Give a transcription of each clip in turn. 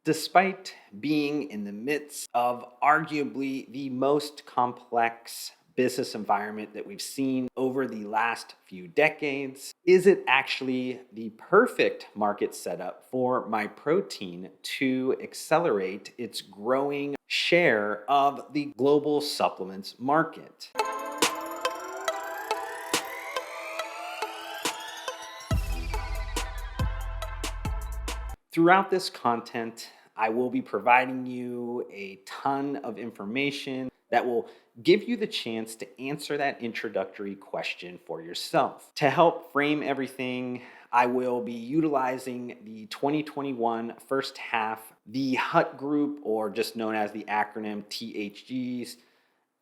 Despite being in the midst of arguably the most complex business environment that we've seen over the last few decades, is it actually the perfect market setup for MyProtein to accelerate its growing share of the global supplements market? Throughout this content, I will be providing you a ton of information that will give you the chance to answer that introductory question for yourself. To help frame everything, I will be utilizing the 2021 first half, the HUT Group, or just known as the acronym THG's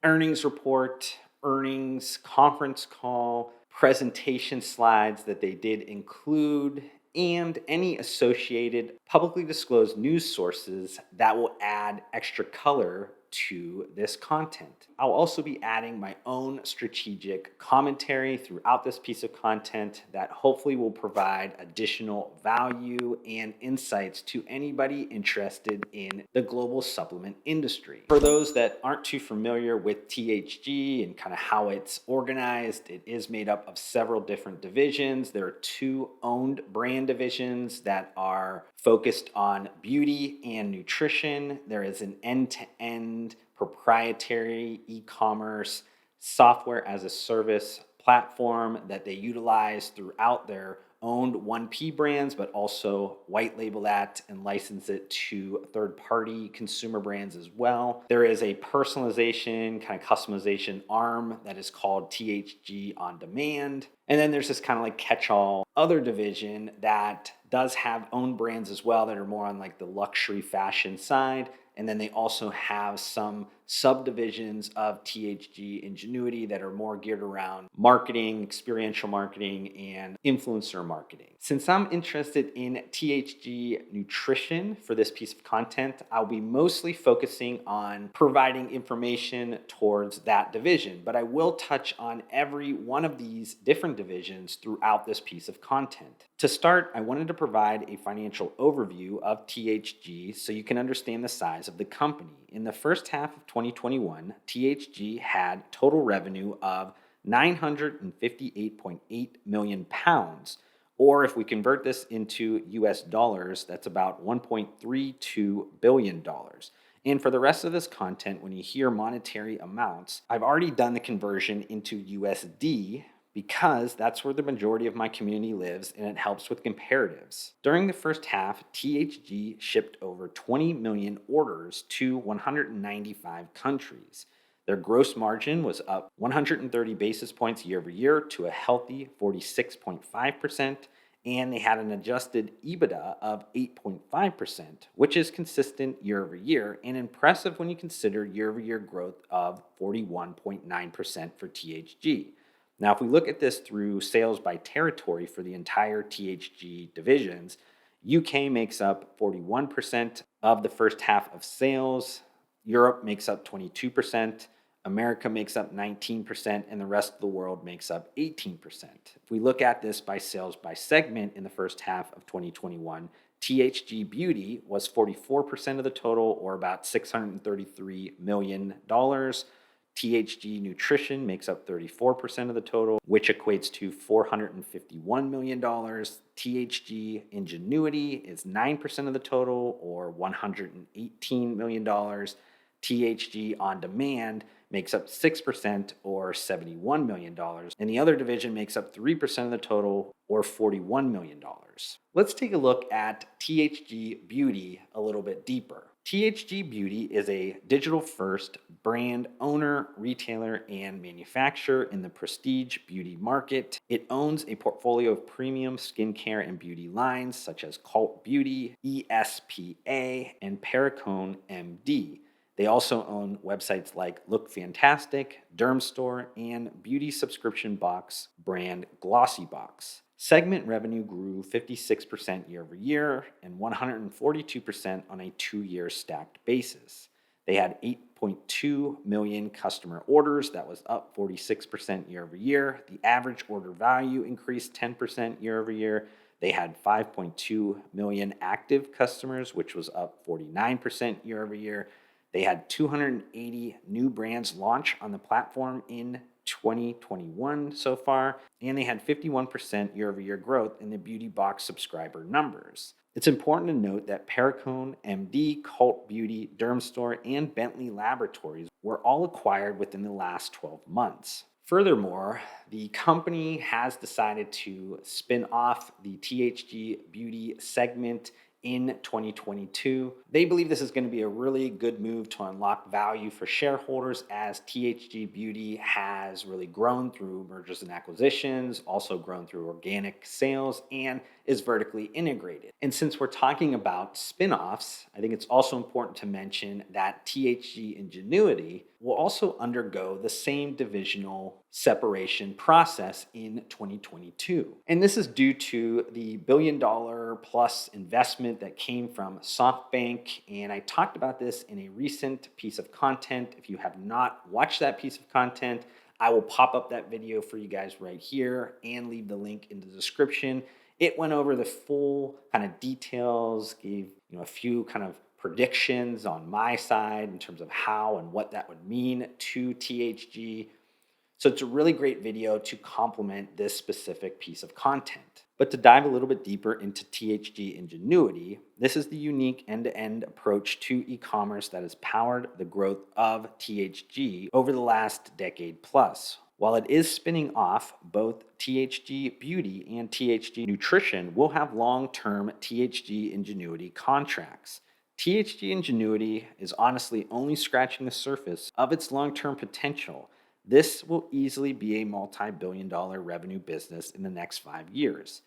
earnings report, earnings conference call, presentation slides that they did include, and any associated publicly disclosed news sources that will add extra color to this content. I'll also be adding my own strategic commentary throughout this piece of content that hopefully will provide additional value and insights to anybody interested in the global supplement industry. For those that aren't too familiar with THG and kind of how it's organized, it is made up of several different divisions. There are two owned brand divisions that are focused on beauty and nutrition. There is an end-to-end proprietary e-commerce software as a service platform that they utilize throughout their owned 1P brands, but also white label that and license it to third-party consumer brands as well. There is a personalization, kind of customization arm that is called THG On Demand. And then there's this kind of like catch-all other division that does have own brands as well that are more on like the luxury fashion side. And then they also have some subdivisions of THG Ingenuity that are more geared around marketing, experiential marketing, and influencer marketing. Since I'm interested in THG Nutrition for this piece of content, I'll be mostly focusing on providing information towards that division, but I will touch on every one of these different divisions throughout this piece of content. To start, I wanted to provide a financial overview of THG so you can understand the size of the company. In the first half of 2021, THG had total revenue of £958.8 million, or if we convert this into US dollars, that's about $1.32 billion. And for the rest of this content, when you hear monetary amounts, I've already done the conversion into USD because that's where the majority of my community lives and it helps with comparatives. During the first half, THG shipped over 20 million orders to 195 countries. Their gross margin was up 130 basis points year over year to a healthy 46.5%, and they had an adjusted EBITDA of 8.5%, which is consistent year over year and impressive when you consider year over year growth of 41.9% for THG. Now, if we look at this through sales by territory for the entire THG divisions, UK makes up 41% of the first half of sales, Europe makes up 22%, America makes up 19%, and the rest of the world makes up 18%. If we look at this by sales by segment in the first half of 2021, THG Beauty was 44% of the total, or about $633 million. THG Nutrition makes up 34% of the total, which equates to $451 million. THG Ingenuity is 9% of the total, or $118 million. THG On Demand makes up 6%, or $71 million. And the other division makes up 3% of the total, or $41 million. Let's take a look at THG Beauty a little bit deeper. THG Beauty is a digital-first brand owner, retailer, and manufacturer in the prestige beauty market. It owns a portfolio of premium skincare and beauty lines such as Cult Beauty, ESPA, and Perricone MD. They also own websites like Look Fantastic, Derm Store, and beauty subscription box brand Glossy Box. Segment revenue grew 56% year over year and 142% on a 2-year stacked basis. They had 8.2 million customer orders. That was up 46% year over year. The average order value increased 10% year over year. They had 5.2 million active customers, which was up 49% year over year. They had 280 new brands launch on the platform in 2021 so far, and they had 51% year over year growth in the beauty box subscriber numbers. It's important to note that Perricone, MD, Cult Beauty, Dermstore, and Bentley Laboratories were all acquired within the last 12 months. Furthermore, the company has decided to spin off the THG Beauty segment in 2022. They believe this is going to be a really good move to unlock value for shareholders, as THG Beauty has really grown through mergers and acquisitions, also grown through organic sales, and is vertically integrated. And since we're talking about spin-offs, I think it's also important to mention that THG Ingenuity will also undergo the same divisional separation process in 2022. And this is due to the billion-dollar plus investment that came from SoftBank. And I talked about this in a recent piece of content. If you have not watched that piece of content, I will pop up that video for you guys right here and leave the link in the description. It went over the full kind of details, gave a few kind of predictions on my side in terms of how and what that would mean to THG. So it's a really great video to complement this specific piece of content. But to dive a little bit deeper into THG Ingenuity, this is the unique end-to-end approach to e-commerce that has powered the growth of THG over the last decade plus. While it is spinning off, both THG Beauty and THG Nutrition will have long-term THG Ingenuity contracts. THG Ingenuity is honestly only scratching the surface of its long-term potential. This will easily be a multi-billion-dollar revenue business in the next 5 years.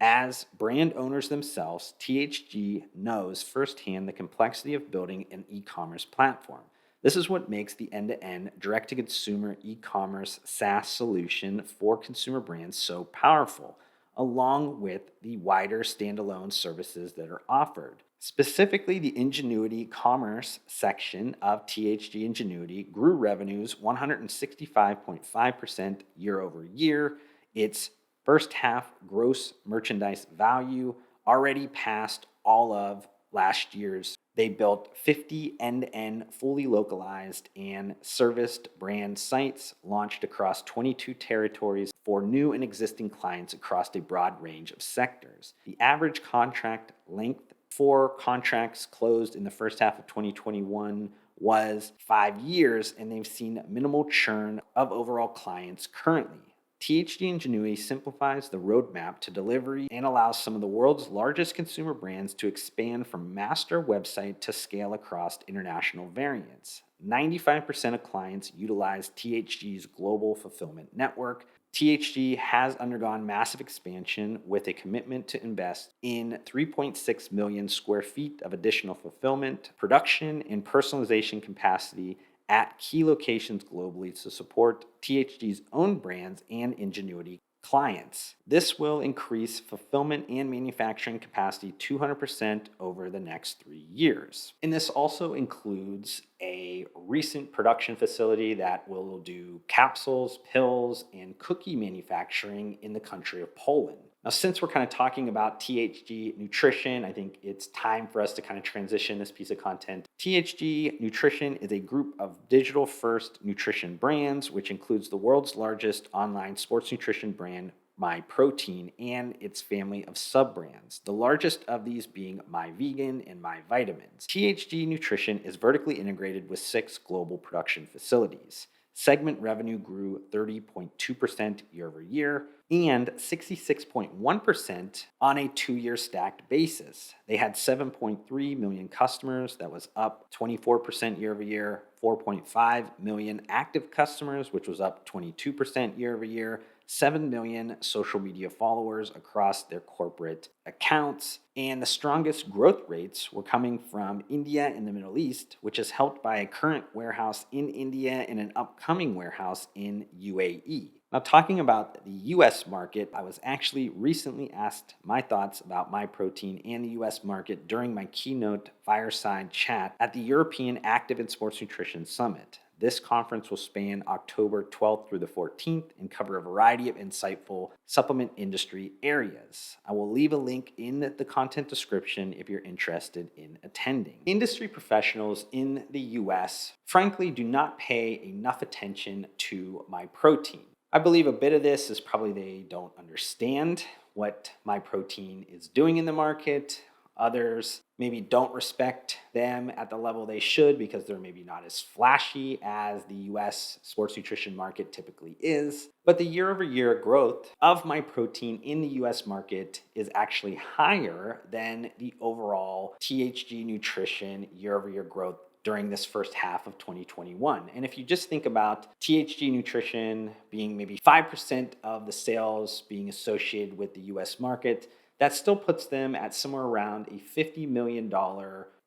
As brand owners themselves, THG knows firsthand the complexity of building an e-commerce platform. This is what makes the end-to-end direct-to-consumer e-commerce SaaS solution for consumer brands so powerful, along with the wider standalone services that are offered. Specifically, the Ingenuity Commerce section of THG Ingenuity grew revenues 165.5% year over year. Its first half gross merchandise value already passed all of last year's. They built 50 end-to-end fully localized and serviced brand sites, launched across 22 territories for new and existing clients across a broad range of sectors. The average contract length for contracts closed in the first half of 2021 was 5 years, and they've seen minimal churn of overall clients currently. THG Ingenuity simplifies the roadmap to delivery and allows some of the world's largest consumer brands to expand from master website to scale across international variants. 95% of clients utilize THG's global fulfillment network. THG has undergone massive expansion with a commitment to invest in 3.6 million square feet of additional fulfillment, production, and personalization capacity at key locations globally to support THG's own brands and Ingenuity clients. This will increase fulfillment and manufacturing capacity 200% over the next 3 years. And this also includes a recent production facility that will do capsules, pills, and cookie manufacturing in the country of Poland. Now, since we're kind of talking about THG Nutrition, I think it's time for us to kind of transition this piece of content. THG Nutrition is a group of digital-first nutrition brands, which includes the world's largest online sports nutrition brand, MyProtein, and its family of sub-brands, the largest of these being MyVegan and MyVitamins. THG Nutrition is vertically integrated with 6 global production facilities. Segment revenue grew 30.2% year over year and 66.1% on a 2-year stacked basis. They had 7.3 million customers, that was up 24% year over year, 4.5 million active customers, which was up 22% year over year, 7 million social media followers across their corporate accounts, and the strongest growth rates were coming from India and the Middle East, which is helped by a current warehouse in India and an upcoming warehouse in UAE. Now, talking about the US market, I was actually recently asked my thoughts about MyProtein and the US market during my keynote fireside chat at the European Active and Sports Nutrition Summit. This conference will span October 12th through the 14th and cover a variety of insightful supplement industry areas. I will leave a link in the content description if you're interested in attending. Industry professionals in the US, frankly, do not pay enough attention to MyProtein. I believe a bit of this is probably they don't understand what MyProtein is doing in the market. Others maybe don't respect them at the level they should because they're maybe not as flashy as the US sports nutrition market typically is. But the year over year growth of MyProtein in the US market is actually higher than the overall THG Nutrition year over year growth during this first half of 2021. And if you just think about THG Nutrition being maybe 5% of the sales being associated with the US market, that still puts them at somewhere around a $50 million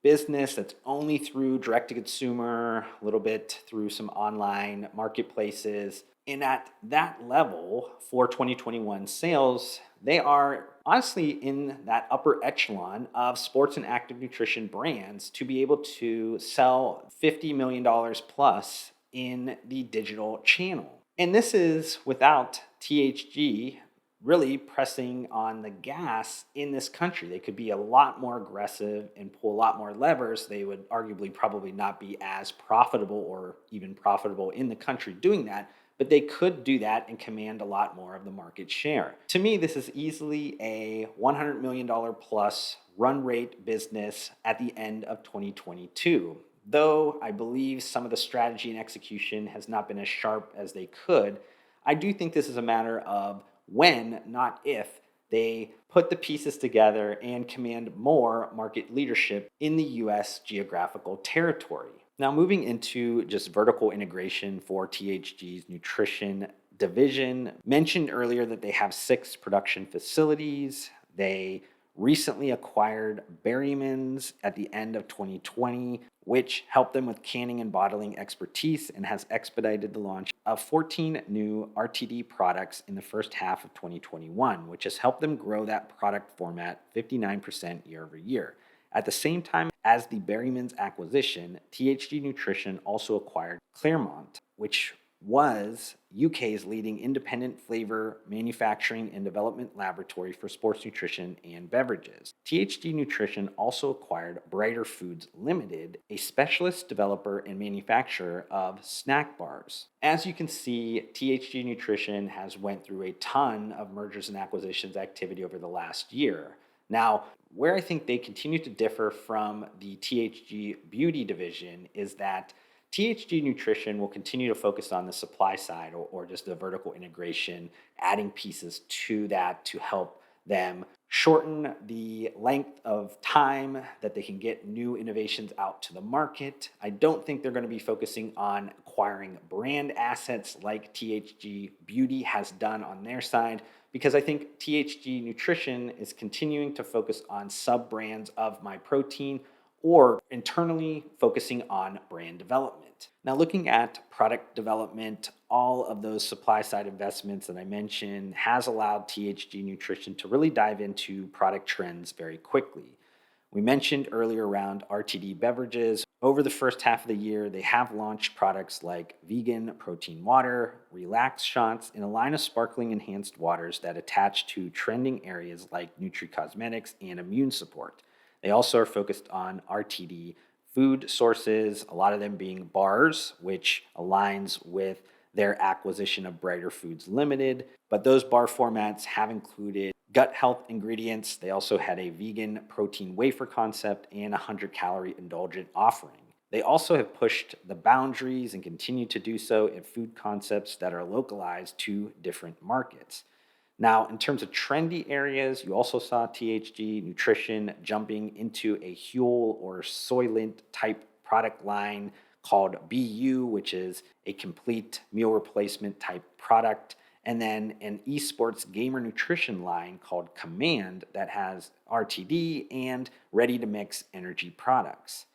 business that's only through direct to consumer, a little bit through some online marketplaces. And at that level for 2021 sales, they are honestly in that upper echelon of sports and active nutrition brands to be able to sell $50 million plus in the digital channel. And this is without THG really pressing on the gas in this country. They could be a lot more aggressive and pull a lot more levers. They would arguably probably not be as profitable or even profitable in the country doing that, but they could do that and command a lot more of the market share. To me, this is easily a $100 million plus run rate business at the end of 2022. Though I believe some of the strategy and execution has not been as sharp as they could, I do think this is a matter of when, not if, they put the pieces together and command more market leadership in the US geographical territory. Now, moving into just vertical integration for THG's nutrition division, mentioned earlier that they have 6 production facilities. They recently acquired MyVegan at the end of 2020, which helped them with canning and bottling expertise and has expedited the launch of 14 new RTD products in the first half of 2021, which has helped them grow that product format 59% year over year. At the same time as the MyVegan acquisition, THG Nutrition also acquired Claremont, which was UK's leading independent flavor manufacturing and development laboratory for sports nutrition and beverages. THG Nutrition also acquired Brighter Foods Limited, a specialist developer and manufacturer of snack bars. As you can see, THG Nutrition has went through a ton of mergers and acquisitions activity over the last year. Now, where I think they continue to differ from the THG Beauty division is that THG Nutrition will continue to focus on the supply side or just the vertical integration, adding pieces to that to help them shorten the length of time that they can get new innovations out to the market. I don't think they're going to be focusing on acquiring brand assets like THG Beauty has done on their side, because I think THG Nutrition is continuing to focus on sub-brands of MyProtein or internally focusing on brand development. Now, looking at product development, all of those supply side investments that I mentioned has allowed THG Nutrition to really dive into product trends very quickly. We mentioned earlier around RTD beverages. Over the first half of the year, they have launched products like vegan protein water, relax shots, and a line of sparkling enhanced waters that attach to trending areas like nutri-cosmetics and immune support. They also are focused on RTD food sources, a lot of them being bars, which aligns with their acquisition of Brighter Foods Limited. But those bar formats have included gut health ingredients. They also had a vegan protein wafer concept and a 100-calorie indulgent offering. They also have pushed the boundaries and continue to do so in food concepts that are localized to different markets. Now, in terms of trendy areas, you also saw THG Nutrition jumping into a Huel or Soylent type product line called BU, which is a complete meal replacement type product, and then an esports gamer nutrition line called Command that has RTD and ready-to-mix energy products.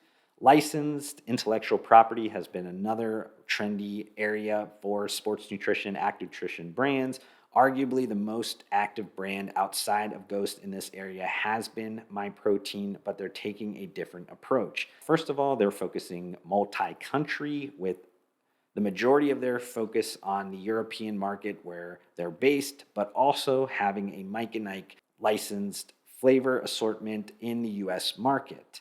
Licensed intellectual property has been another trendy area for sports nutrition, active nutrition brands. Arguably, the most active brand outside of Ghost in this area has been MyProtein, but they're taking a different approach. First of all, they're focusing multi-country with the majority of their focus on the European market where they're based, but also having a Mike and Ike licensed flavor assortment in the US market.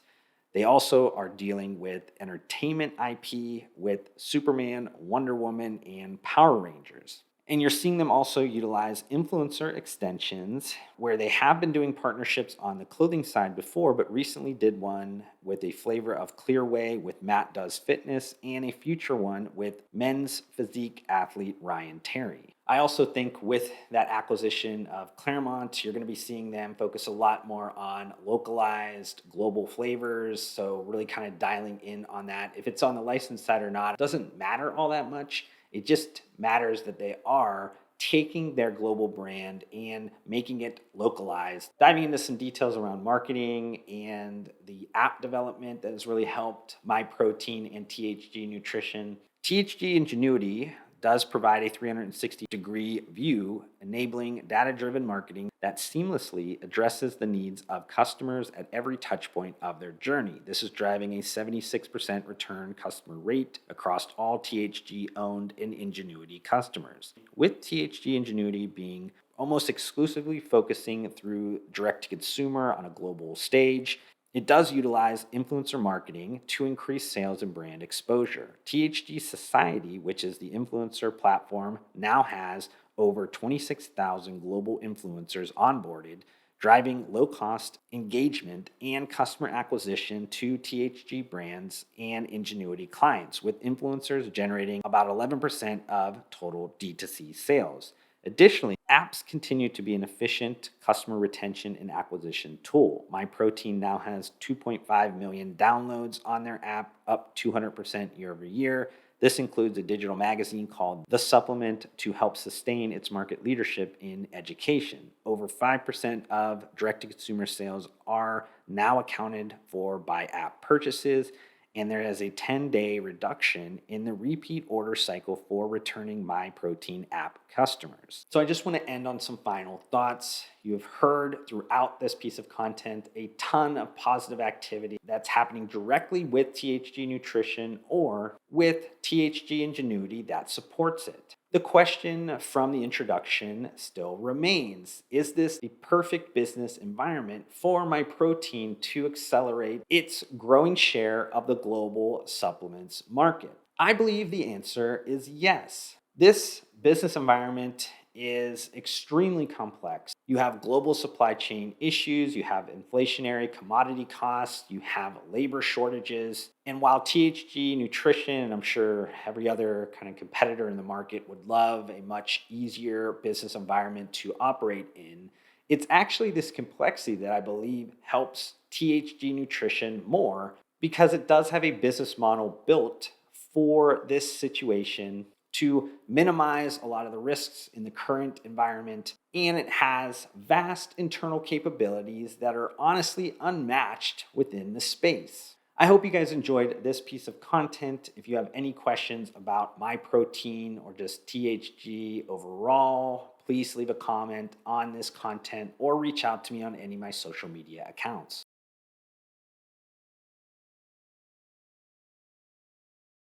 They also are dealing with entertainment IP with Superman, Wonder Woman, and Power Rangers. And you're seeing them also utilize influencer extensions where they have been doing partnerships on the clothing side before, but recently did one with a flavor of Clear Whey with Matt Does Fitness and a future one with men's physique athlete Ryan Terry. I also think with that acquisition of Claremont, you're going to be seeing them focus a lot more on localized global flavors. So, really kind of dialing in on that. If it's on the licensed side or not, it doesn't matter all that much. It just matters that they are taking their global brand and making it localized. Diving into some details around marketing and the app development that has really helped MyProtein and THG Nutrition. THG Ingenuity does provide a 360-degree view, enabling data-driven marketing that seamlessly addresses the needs of customers at every touchpoint of their journey. This is driving a 76% return customer rate across all THG-owned and Ingenuity customers, with THG Ingenuity being almost exclusively focusing through direct-to-consumer on a global stage. It does utilize influencer marketing to increase sales and brand exposure. THG Society, which is the influencer platform, now has over 26,000 global influencers onboarded, driving low-cost engagement and customer acquisition to THG brands and Ingenuity clients, with influencers generating about 11% of total D2C sales. Additionally, apps continue to be an efficient customer retention and acquisition tool. MyProtein now has 2.5 million downloads on their app, up 200% year over year. This includes a digital magazine called The Supplement to help sustain its market leadership in education. Over 5% of direct-to-consumer sales are now accounted for by app purchases, and there is a 10-day reduction in the repeat order cycle for returning MyProtein app customers. So I just want to end on some final thoughts. You have heard throughout this piece of content a ton of positive activity that's happening directly with THG Nutrition or with THG Ingenuity that supports it. The question from the introduction still remains: is this the perfect business environment for MyProtein to accelerate its growing share of the global supplements market? I believe the answer is yes. This business environment is extremely complex. You have global supply chain issues, you have inflationary commodity costs, you have labor shortages. And while THG Nutrition, and I'm sure every other kind of competitor in the market, would love a much easier business environment to operate in, it's actually this complexity that I believe helps THG Nutrition more, because it does have a business model built for this situation to minimize a lot of the risks in the current environment, and it has vast internal capabilities that are honestly unmatched within the space. I hope you guys enjoyed this piece of content. If you have any questions about MyProtein or just THG overall, please leave a comment on this content or reach out to me on any of my social media accounts.